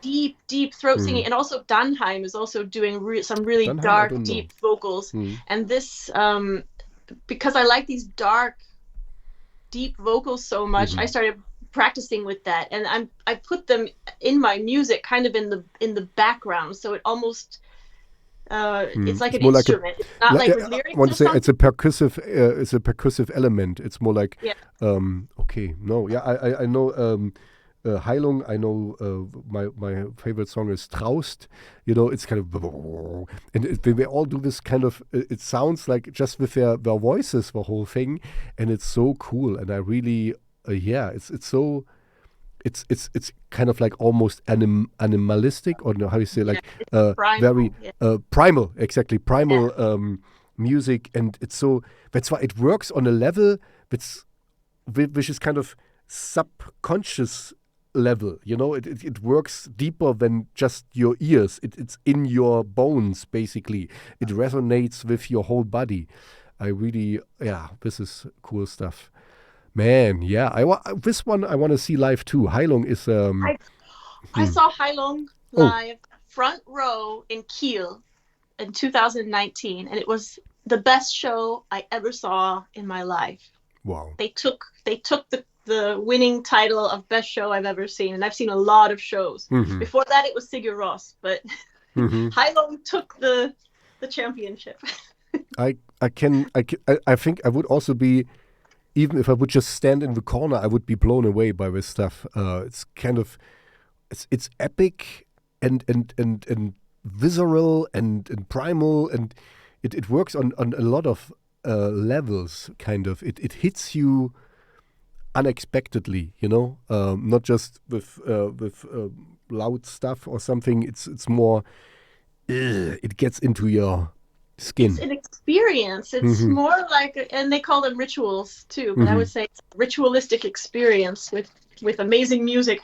This deep throat singing, and also Dunheim is also doing some really Dunheim, I dark, don't know. deep vocals, and this because I like these dark, deep vocals so much, I started practicing with that, and I put them in my music, kind of in the background, so it almost it's like It's an more like instrument. It's not like with I lyrics want or to say something. it's a percussive element. It's more like okay, no, yeah, I know Heilung. I know my favorite song is Traust. You know, it's kind of and they all do this kind of. It sounds like just with their voices, the whole thing, and it's so cool. And I really it's so. It's kind of like almost animalistic, or no, how you say, like Primal, very primal, exactly primal music, and it's so that's why it works on a level which is kind of subconscious level. You know, it works deeper than just your ears. It's in your bones, basically. It resonates with your whole body. I really, this is cool stuff. Man, yeah, this one I want to see live too. Heilung is I saw Heilong live front row in Kiel in 2019, and it was the best show I ever saw in my life. Wow. They took the winning title of best show I've ever seen, and I've seen a lot of shows. Before that, it was Sigur Rós, but Heilong took the championship. I think I would also be, even if I would just stand in the corner, I would be blown away by this stuff. It's kind of, it's epic and visceral and primal, and it works on a lot of levels. Kind of, it hits you unexpectedly. You know, not just with loud stuff or something. It's more, it gets into your skin. It's an experience. It's more like, and they call them rituals too, but I would say it's a ritualistic experience with amazing music.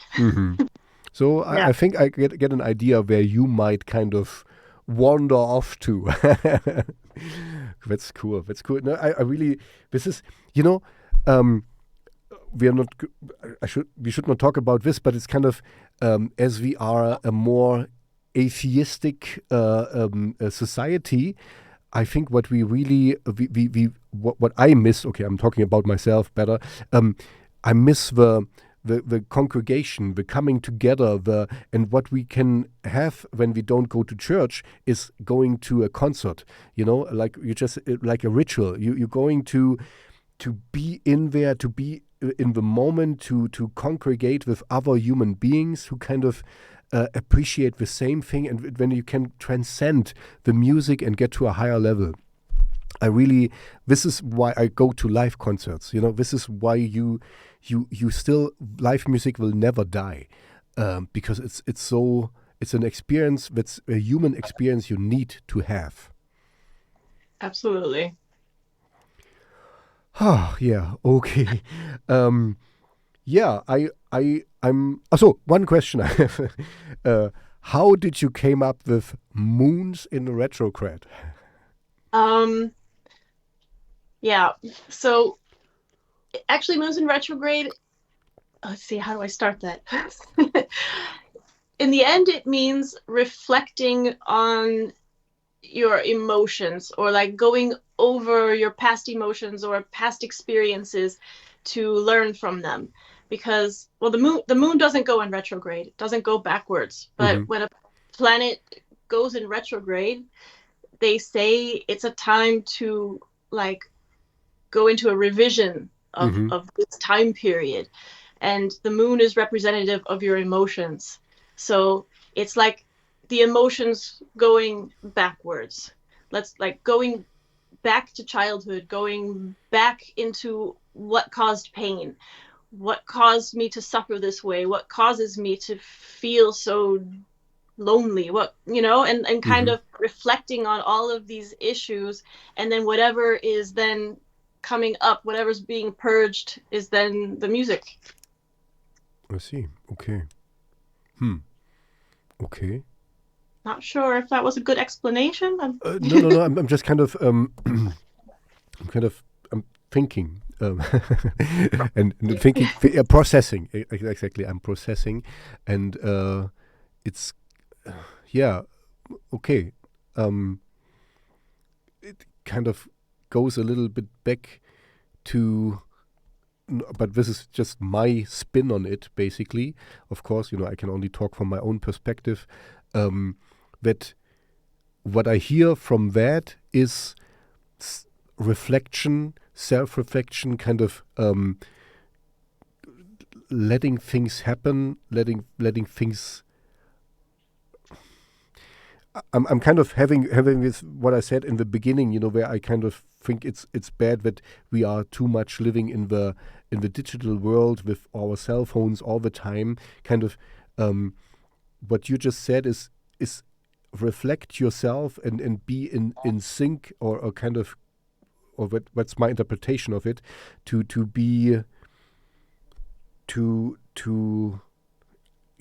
So I think I get an idea where you might kind of wander off to. That's cool. That's cool. No, I really, this is, you know, we are not. We should not talk about this, but it's kind of as we are a more atheistic society. I think what we really what I miss. Okay, I'm talking about myself better. I miss the congregation, the coming together, and what we can have when we don't go to church is going to a concert. You know, like you just like a ritual. You're going to be in there, to be in the moment, to congregate with other human beings who kind of appreciate the same thing, and when you can transcend the music and get to a higher level. This is why I go to live concerts. You know, this is why you still, live music will never die, because it's an experience that's a human experience you need to have. Absolutely. Oh, yeah. Okay. I'm. So one question I have: how did you came up with Moons in Retrograde? Yeah. So actually, Moons in Retrograde. Let's see. How do I start that? In the end, it means reflecting on your emotions, or like going over your past emotions or past experiences to learn from them. Because, well, the moon doesn't go in retrograde, it doesn't go backwards, but when a planet goes in retrograde, they say it's a time to like go into a revision of this time period, and the moon is representative of your emotions. So it's like the emotions going backwards. Let's like going back to childhood, going back into what caused pain. what caused me to suffer this way? What causes me to feel so lonely? What, and kind of reflecting on all of these issues, and then whatever is then coming up, whatever's being purged is then the music. I see. Okay. Okay. Not sure if that was a good explanation. No. I'm just kind of I'm thinking and thinking, processing. Exactly, I'm processing, and it's okay. It kind of goes a little bit back to. But this is just my spin on it, basically. Of course, I can only talk from my own perspective. That what I hear from that is reflection, self-reflection, kind of letting things happen, letting things. I'm kind of having this, what I said in the beginning, where I kind of think it's bad that we are too much living in the digital world with our cell phones all the time. Kind of what you just said is reflect yourself and be in sync, or kind of, or what's my interpretation of it, to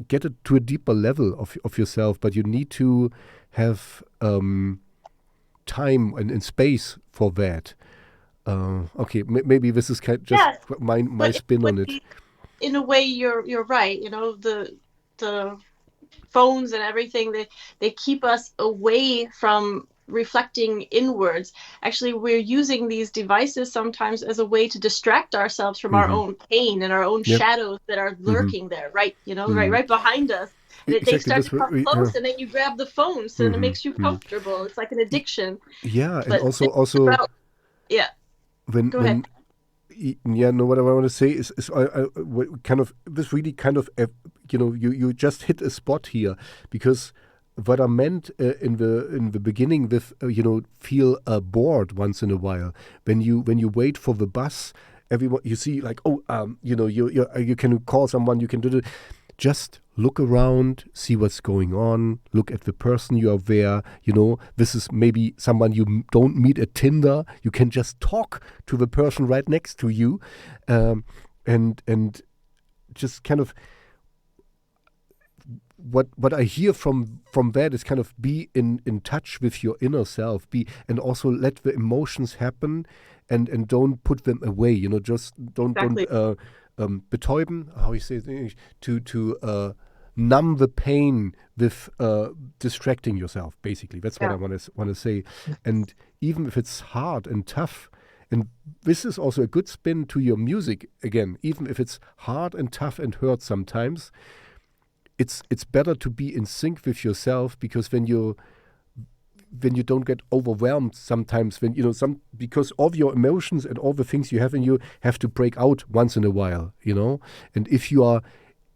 get it to a deeper level of yourself, but you need to have time and space for that. Okay, maybe this is just my spin on it. In a way, you're right. The phones and everything, they keep us away from reflecting inwards. Actually, we're using these devices sometimes as a way to distract ourselves from our own pain and our own shadows that are lurking there, right? Right behind us. They start to come close, and then you grab the phone, so it makes you comfortable. It's like an addiction. Yeah, but and also Go ahead. What I want to say is kind of this really kind of you just hit a spot here, because what I meant in the beginning with feel bored once in a while when you wait for the bus, everyone you see like you can call someone, you can do it. Just look around, see what's going on, look at the person you are there. This is maybe someone you don't meet at Tinder. You can just talk to the person right next to you, and just kind of what I hear from that is kind of be in touch with your inner self, and also let the emotions happen, and don't put them away. Just don't betäuben, how you say it in English, to numb the pain with distracting yourself. Basically, that's what I want to say. And even if it's hard and tough, and this is also a good spin to your music again. Even if it's hard and tough and hurt sometimes, it's better to be in sync with yourself, because when you don't get overwhelmed sometimes, because of your emotions and all the things you have in you have to break out once in a while, and if you are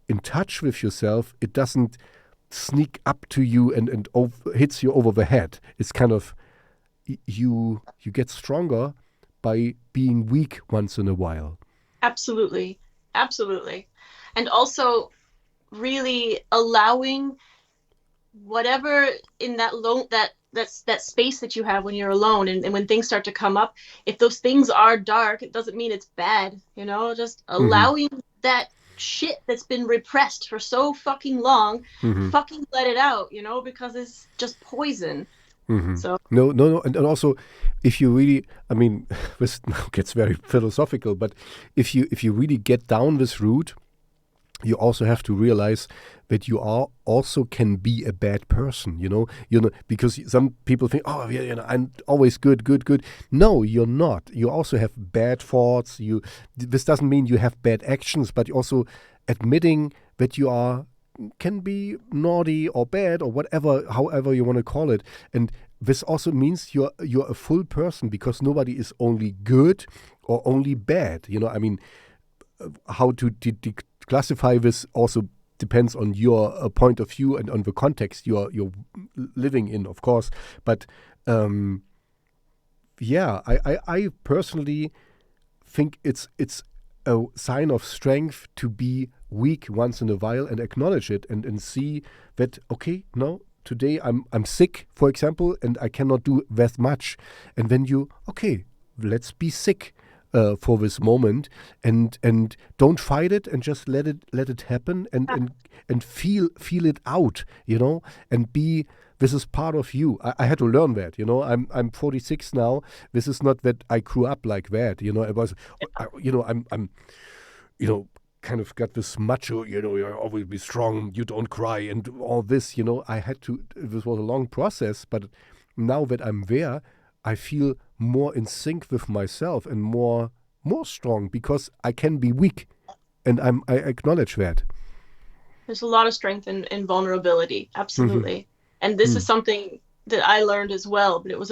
in touch with yourself, it doesn't sneak up to you and hits you over the head. It's kind of you get stronger by being weak once in a while. Absolutely. And also really allowing whatever in that space that you have when you're alone, and when things start to come up, if those things are dark, it doesn't mean it's bad. Just allowing that shit that's been repressed for so fucking long, fucking let it out, because it's just poison. So no, and also, if you really, this gets very philosophical, but if you really get down this route, you also have to realize that you also can be a bad person, because some people think, I'm always good. No, you're not. You also have bad thoughts. This doesn't mean you have bad actions, but also admitting that you can be naughty or bad or whatever, however you want to call it. And this also means you're a full person, because nobody is only good or only bad. How to classify this also depends on your point of view and on the context you're living in, of course. But I personally think it's a sign of strength to be weak once in a while and acknowledge it and see that, okay, no, today I'm sick, for example, and I cannot do that much. And then let's be sick for this moment and don't fight it and just let it happen and feel it out, and be. This is part of you. I had to learn that, I'm 46 now. This is not that I grew up like that, It was, I'm kind of got this macho, you always be strong, you don't cry, and all this, I had to. This was a long process, but now that I'm there, I feel more in sync with myself and more strong because I can be weak, and I acknowledge that. There's a lot of strength in vulnerability, absolutely. Mm-hmm. And this is something that I learned as well, but it's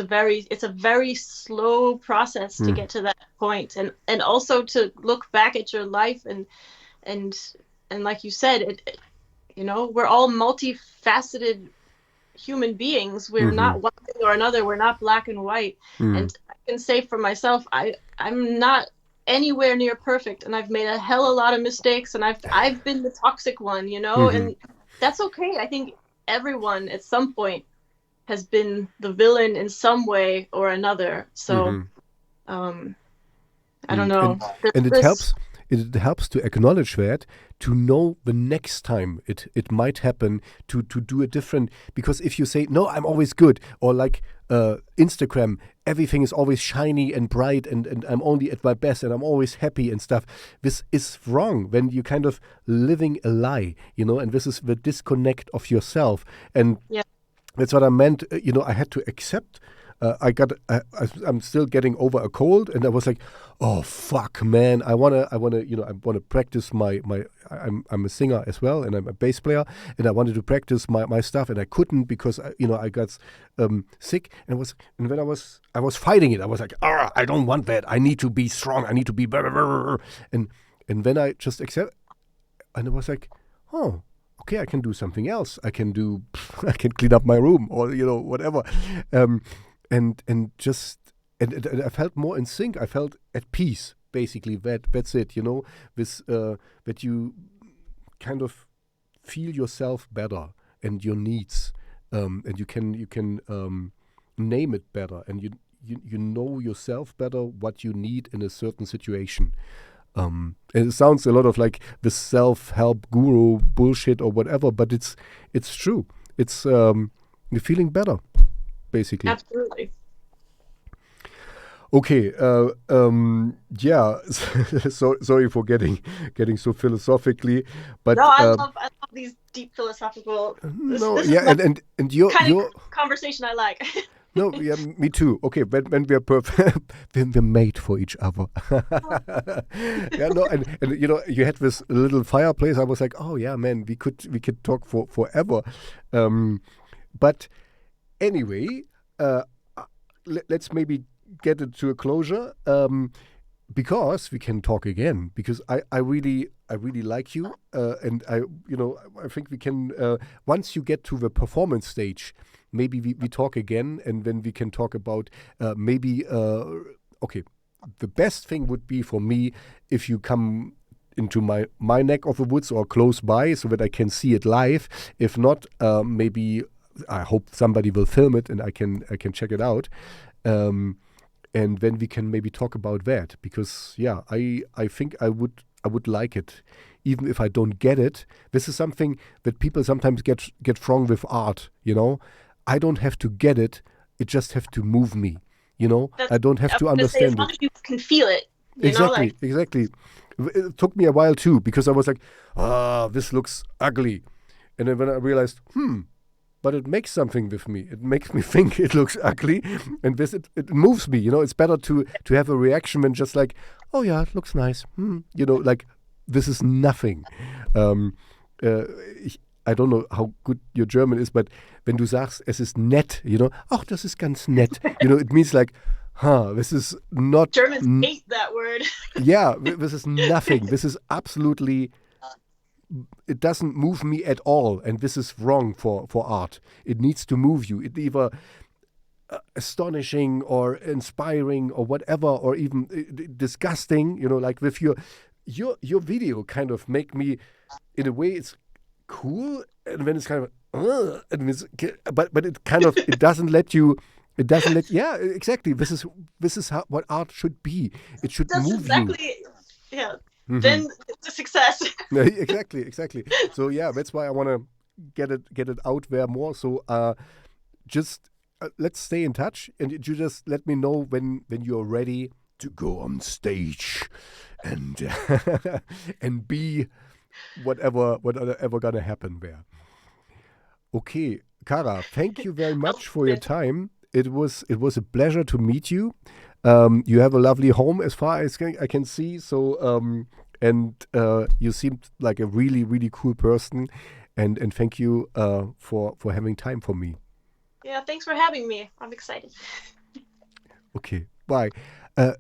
a very slow process to get to that point, and also to look back at your life and like you said, we're all multifaceted human beings. We're not one thing or another. We're not black and white. And I can say for myself, I'm not anywhere near perfect, and I've made a hell of a lot of mistakes, and I've been the toxic one, and that's okay. I think everyone at some point has been the villain in some way or another. So I don't know. And it helps to acknowledge that, to know the next time it might happen, to do it different. Because if you say, no, I'm always good, or like Instagram, everything is always shiny and bright, and I'm only at my best and I'm always happy and stuff, this is wrong when you kind of living a lie, and this is the disconnect of yourself. And that's what I meant. I had to accept. I'm still getting over a cold, and I was like, oh fuck, man! I wanna practice I'm a singer as well, and I'm a bass player, and I wanted to practice my stuff, and I couldn't because I got sick, and when I was fighting it. I was like, I don't want that. I need to be strong. I need to be blah, blah, blah. And then I just accept, and I was like, oh. Okay, I can do something else. I can clean up my room, or whatever. And I felt more in sync. I felt at peace, basically. That's it, this that you kind of feel yourself better and your needs, and you can name it better, and you know yourself better, what you need in a certain situation. And it sounds a lot of like the self-help guru bullshit or whatever, but it's true. It's you're feeling better, basically. Absolutely. Okay. So sorry for getting so philosophically, but no, I love these deep philosophical. And your conversation I like. No, yeah, me too. Okay, when we are perfect, then we're made for each other. And you had this little fireplace. I was like, oh yeah, man, we could talk for forever. But anyway, let's maybe get it to a closure, because we can talk again. Because I really like you, and I think we can once you get to the performance stage. Maybe we talk again, and then we can talk about okay, the best thing would be for me if you come into my neck of the woods or close by so that I can see it live. If not, maybe I hope somebody will film it and I can check it out. And then we can maybe talk about that, because I think I would like it, even if I don't get it. This is something that people sometimes get wrong with art, I don't have to get it. It just have to move me, I don't have to understand it. As long as you can feel it. Exactly. It took me a while too, because I was like, this looks ugly. And then when I realized, but it makes something with me. It makes me think it looks ugly. And this, it moves me, It's better to have a reaction than just like, oh yeah, it looks nice. Like this is nothing. I don't know how good your German is, but wenn du sagst, es ist nett, ach, das ist ganz nett, it means like, this is not... Germans hate that word. Yeah, this is nothing. This is absolutely... It doesn't move me at all, and this is wrong for art. It needs to move you. It either astonishing or inspiring or whatever, or even disgusting, like with your... your video kind of make me, in a way, it's cool, and then it's kind of and but it kind of it doesn't let you. It doesn't let. Yeah, exactly. This is how what art should be. It should That's move exactly, you. yeah. Then it's a success. Exactly. So yeah, that's why I want to get it out there more. So just let's stay in touch, and you just let me know when you're ready to go on stage, and and be whatever gonna happen there. Okay, Kara, thank you very much for your time. It was a pleasure to meet you. You have a lovely home, as far as I can see. So, and you seemed like a really, really cool person. And thank you for having time for me. Yeah, thanks for having me. I'm excited. Okay, bye. Okay.